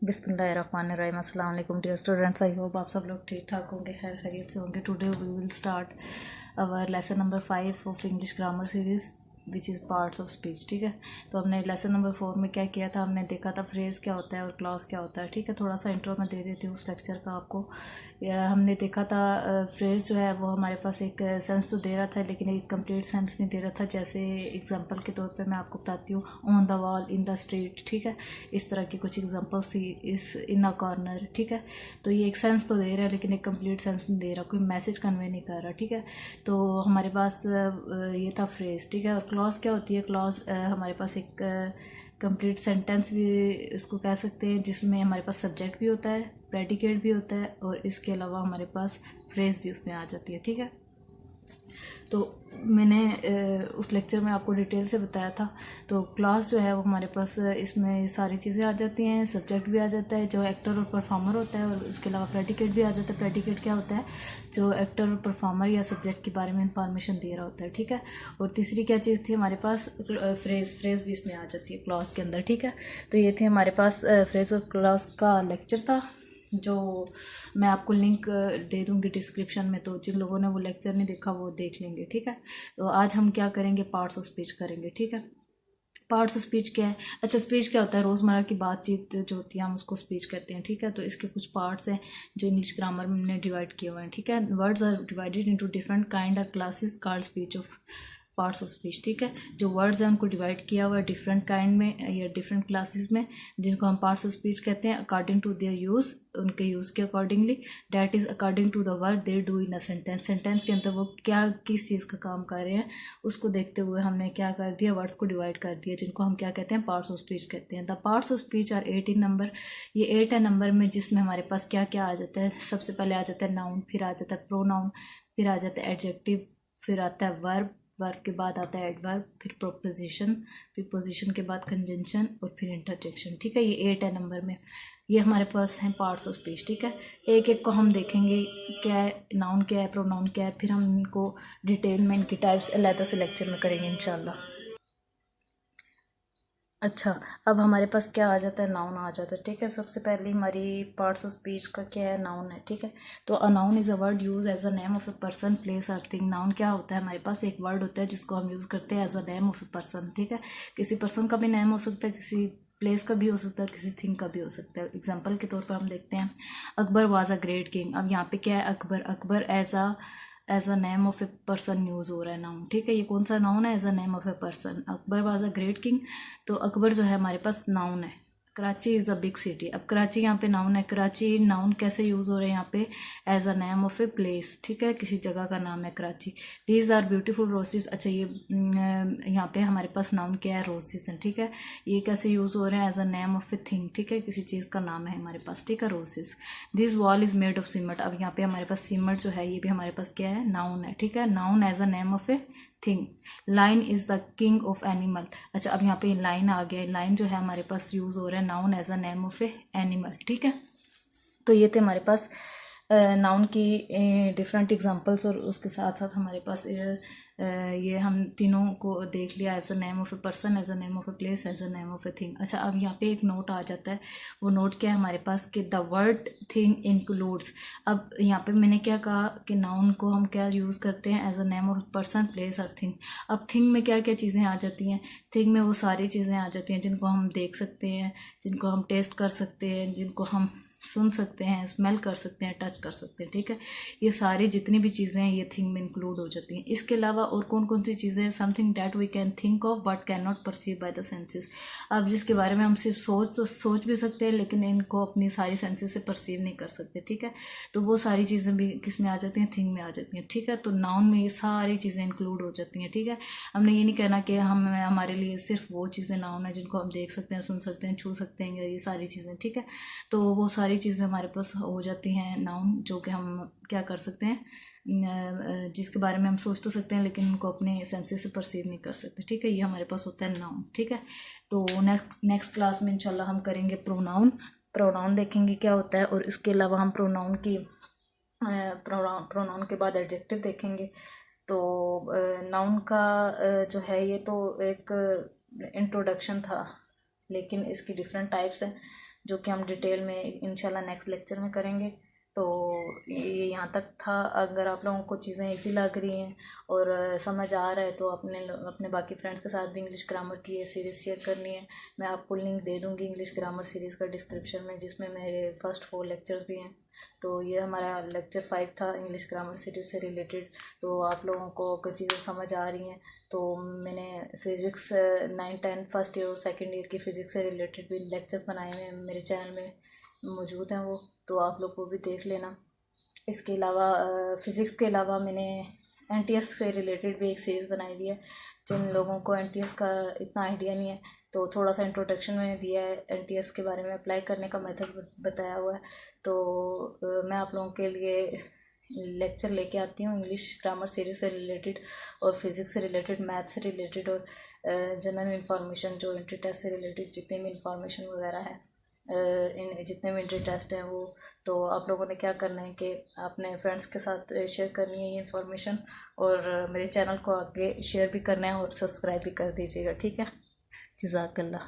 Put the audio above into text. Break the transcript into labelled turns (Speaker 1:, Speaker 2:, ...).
Speaker 1: बिस्मिल्लाहिर्रहमानिर्रहीम। अस्सलाम वालेकुम डियर स्टूडेंट्स, आई होप आप सब लोग ठीक ठाक होंगे, खैर खैरियत से होंगे। Today we will start our lesson number 5 of English grammar series which is parts of speech. ठीक है, तो हमने लेसन नंबर 4 में क्या किया था, हमने देखा था फ्रेज़ क्या होता है और क्लॉज क्या होता है। ठीक है, थोड़ा सा इंट्रो मैं दे देती हूँ उस लेक्चर का आपको। हमने देखा था फ्रेज़ जो है वो हमारे पास एक सेंस तो दे रहा था, लेकिन एक कंप्लीट सेंस नहीं दे रहा था। जैसे एग्जांपल के तौर पे मैं आपको बताती हूँ, on the wall, in the street. ठीक है, इस तरह की कुछ एग्जांपल्स थी, इस इन अ कॉर्नर। ठीक है, तो ये एक सेंस तो दे रहा है लेकिन एक कंप्लीट सेंस नहीं दे रहा, कोई मैसेज कन्वे नहीं कर रहा। ठीक है, तो हमारे पास ये था फ्रेज़। ठीक है, और क्लॉज क्या होती है? क्लॉज हमारे पास एक कंप्लीट सेंटेंस भी इसको कह सकते हैं, जिसमें हमारे पास सब्जेक्ट भी होता है, प्रेडिकेट भी होता है, और इसके अलावा हमारे पास फ्रेज़ भी उसमें आ जाती है। ठीक है, तो मैंने उस लेक्चर में आपको डिटेल से बताया था। तो क्लास जो है वो हमारे पास इसमें सारी चीज़ें आ जाती हैं, सब्जेक्ट भी आ जाता है जो एक्टर और परफॉर्मर होता है, और उसके अलावा प्रेडिकेट भी आ जाता है। प्रेडिकेट क्या होता है? जो एक्टर और परफॉर्मर या सब्जेक्ट के बारे में इंफॉर्मेशन दे रहा होता है। ठीक है, और तीसरी क्या चीज़ थी हमारे पास? फ्रेज़ भी इसमें आ जाती है क्लॉज के अंदर। ठीक है, तो ये थे हमारे पास फ्रेज़ और क्लॉज का लेक्चर था, जो मैं आपको लिंक दे दूंगी डिस्क्रिप्शन में, तो जिन लोगों ने वो लेक्चर नहीं देखा वो देख लेंगे। ठीक है, तो आज हम क्या करेंगे? पार्ट्स ऑफ स्पीच करेंगे। ठीक है, पार्ट्स ऑफ स्पीच क्या है? अच्छा, स्पीच क्या होता है? रोज़मर्रा की बातचीत जो होती है हम उसको स्पीच कहते हैं। ठीक है, तो इसके कुछ पार्ट्स हैं जो इंग्लिश ग्रामर में हमने डिवाइड किए हुए हैं। ठीक है, words are divided into different kind of classes called speech of parts of speech. ठीक है, जो वर्ड्स हैं उनको डिवाइड किया हुआ है डिफरेंट काइंड में या डिफरेंट क्लासेस में, जिनको हम पार्ट्स ऑफ स्पीच कहते हैं अकॉर्डिंग टू देयर यूज़, उनके यूज़ के accordingly. That is according to the work they do in a sentence. Sentence के अंदर वो क्या किस चीज़ का काम कर रहे हैं उसको देखते हुए हमने क्या कर दिया, वर्ड्स को डिवाइड कर दिया, जिनको हम क्या कहते हैं? पार्ट्स ऑफ स्पीच कहते हैं। The parts of speech are 8 in number. ये 8 है नंबर में, जिसमें हमारे पास क्या क्या आ जाता है? सबसे पहले आ जाता है नाउन, फिर आ जाता है प्रोनाउन, फिर आ जाता है एडजेक्टिव, फिर आता है वर्ब, वर्ब के बाद आता है एडवर्ब, फिर प्रोपोजिशन, प्रीपोजिशन के बाद कंजंक्शन, और फिर इंटरजेक्शन। ठीक है, ये 8 है नंबर में। ये हमारे पास हैं पार्ट्स ऑफ स्पीच। ठीक है, एक एक को हम देखेंगे, क्या है नाउन, क्या है प्रोनाउन, क्या है, फिर हम इनको डिटेल में इनकी टाइप्स अलग से लेक्चर में करेंगे इंशाल्लाह। अच्छा, अब हमारे पास क्या आ जाता है? नाउन आ जाता है। ठीक है, सबसे पहले हमारी पार्ट्स ऑफ स्पीच का क्या है? नाउन है। ठीक है, तो a noun is a word use as a name of a person, place और थिंग। नाउन क्या होता है? हमारे पास एक वर्ड होता है जिसको हम यूज़ करते हैं as a name of a person. ठीक है, किसी पर्सन का भी नेम हो सकता है, किसी प्लेस का भी हो सकता है, और किसी थिंग का भी हो सकता है। एग्जाम्पल के तौर पर हम देखते हैं, Akbar was a great king. अब यहाँ पे क्या है? Akbar, Akbar as a name of a person use हो रहा है नाउन। ठीक है, ये कौन सा नाउन है? As a name of a person. Akbar was a great king, तो अकबर जो है हमारे पास नाउन है। Karachi is a big city. अब कराची यहाँ पे नाउन है। कराची नाउन कैसे यूज़ हो रहे हैं यहाँ पे? As a name of a place. ठीक है, किसी जगह का नाम है Karachi. These are beautiful roses. अच्छा, ये यहाँ पे हमारे पास नाउन क्या है? रोसेस है। ठीक है, ये कैसे यूज़ हो रहे हैं? As a name of a thing. ठीक है, किसी चीज़ का नाम है हमारे पास। ठीक है, रोसेस। This wall is made of cement. अब यहाँ पे हमारे पास सीमेंट जो है ये भी हमारे पास क्या है? नाउन है। ठीक है, noun as a name of a thing. Lion is the king of animal. अच्छा, अब यहाँ पे लाइन आ गया। लाइन जो है हमारे पास यूज हो रहा है noun as a name of a animal. ठीक है, तो ये थे हमारे पास नाउन की डिफरेंट एग्जांपल्स, और उसके साथ साथ हमारे पास ये हम तीनों को देख लिया, as a name of a person, as a name of a place, as a name of a thing. अच्छा, अब यहाँ पे एक नोट आ जाता है। वो नोट क्या है हमारे पास? कि द वर्ड थिंग इंक्लूड्स। अब यहाँ पे मैंने क्या कहा कि नाउन को हम क्या यूज़ करते हैं? As a name of person, place और थिंग। अब थिंग में क्या क्या चीज़ें आ जाती हैं? थिंग में वो सारी चीज़ें आ जाती हैं जिनको हम देख सकते हैं, जिनको हम टेस्ट कर सकते हैं, जिनको हम सुन सकते हैं, स्मेल कर सकते हैं, टच कर सकते हैं। ठीक है, ये सारी जितनी भी चीज़ें हैं ये थिंग में इंक्लूड हो जाती हैं। इसके अलावा और कौन कौन सी चीज़ें हैं? Something that we can think of but can not perceive by the senses. अब जिसके बारे में हम सिर्फ सोच भी सकते हैं, लेकिन इनको अपनी सारी सेंसेस से परसीव नहीं कर सकते। ठीक है, तो वो सारी चीज़ें भी किस में आ जाती हैं? थिंग में आ जाती हैं। ठीक है, तो नाउन में ये सारी चीज़ें इंक्लूड हो जाती हैं। ठीक है, हमने ये नहीं कहना कि हम हमारे लिए सिर्फ वो चीज़ें नाउन है जिनको हम देख सकते हैं, सुन सकते हैं, छू सकते हैं, ये सारी चीज़ें। ठीक है, तो वो सारी चीज़ें हमारे पास हो जाती हैं नाउन, जो कि हम क्या कर सकते हैं, जिसके बारे में हम सोच तो सकते हैं लेकिन उनको अपने सेंसेस से परसीव नहीं कर सकते। ठीक है, ये हमारे पास होता है नाउन। ठीक है, तो नेक्स्ट क्लास में इंशाल्लाह हम करेंगे प्रोनाउन। प्रोनाउन देखेंगे क्या होता है, और इसके अलावा हम प्रोनाउन की प्रोनाउन के बाद एडजेक्टिव देखेंगे। तो नाउन का जो है ये तो एक इंट्रोडक्शन था, लेकिन इसकी डिफरेंट टाइप्स हैं। जो कि हम डिटेल में इंशाल्लाह नेक्स्ट लेक्चर में करेंगे। तो ये यहाँ तक था। अगर आप लोगों को चीज़ें इजी लग रही हैं और समझ आ रहा है तो अपने बाकी फ्रेंड्स के साथ भी इंग्लिश ग्रामर की ये सीरीज़ शेयर करनी है। मैं आपको लिंक दे दूँगी इंग्लिश ग्रामर सीरीज़ का डिस्क्रिप्शन में, जिसमें मेरे फर्स्ट 4 लेक्चर्स भी हैं। तो ये हमारा लेक्चर 5 था इंग्लिश ग्रामर सीरीज़ से रिलेटेड। तो आप लोगों को अगर चीज़ें समझ आ रही हैं तो मैंने फ़िज़िक्स 9, 10 फर्स्ट ईयर और सेकेंड ईयर की फ़िज़िक्स से रिलेटेड भी लेक्चर्स बनाए हुए हैं, मेरे चैनल में मौजूद हैं वो, तो आप लोग को भी देख लेना। इसके अलावा फ़िज़िक्स के अलावा मैंने एनटीएस से रिलेटेड भी एक सीरीज़ बनाई हुई है। जिन लोगों को एनटीएस का इतना आइडिया नहीं है तो थोड़ा सा इंट्रोडक्शन मैंने दिया है, एनटीएस के बारे में अप्लाई करने का मेथड बताया हुआ है। तो मैं आप लोगों के लिए लेक्चर लेके आती हूँ इंग्लिश ग्रामर सीरीज़ से रिलेटेड और फिज़िक्स से रिलेटेड, मैथ्स से रिलेटेड और जनरल इंफॉर्मेशन जो एंट्री टेस्ट से रिलेटेड जितने भी इंफॉर्मेशन वगैरह है, इन जितने भी एंट्री टेस्ट हैं वो। तो आप लोगों ने क्या करना है कि अपने फ्रेंड्स के साथ शेयर करनी है ये इन्फॉर्मेशन, और मेरे चैनल को आगे शेयर भी करना है और सब्सक्राइब भी कर दीजिएगा, ठीक है। जज़ाकल्लाह।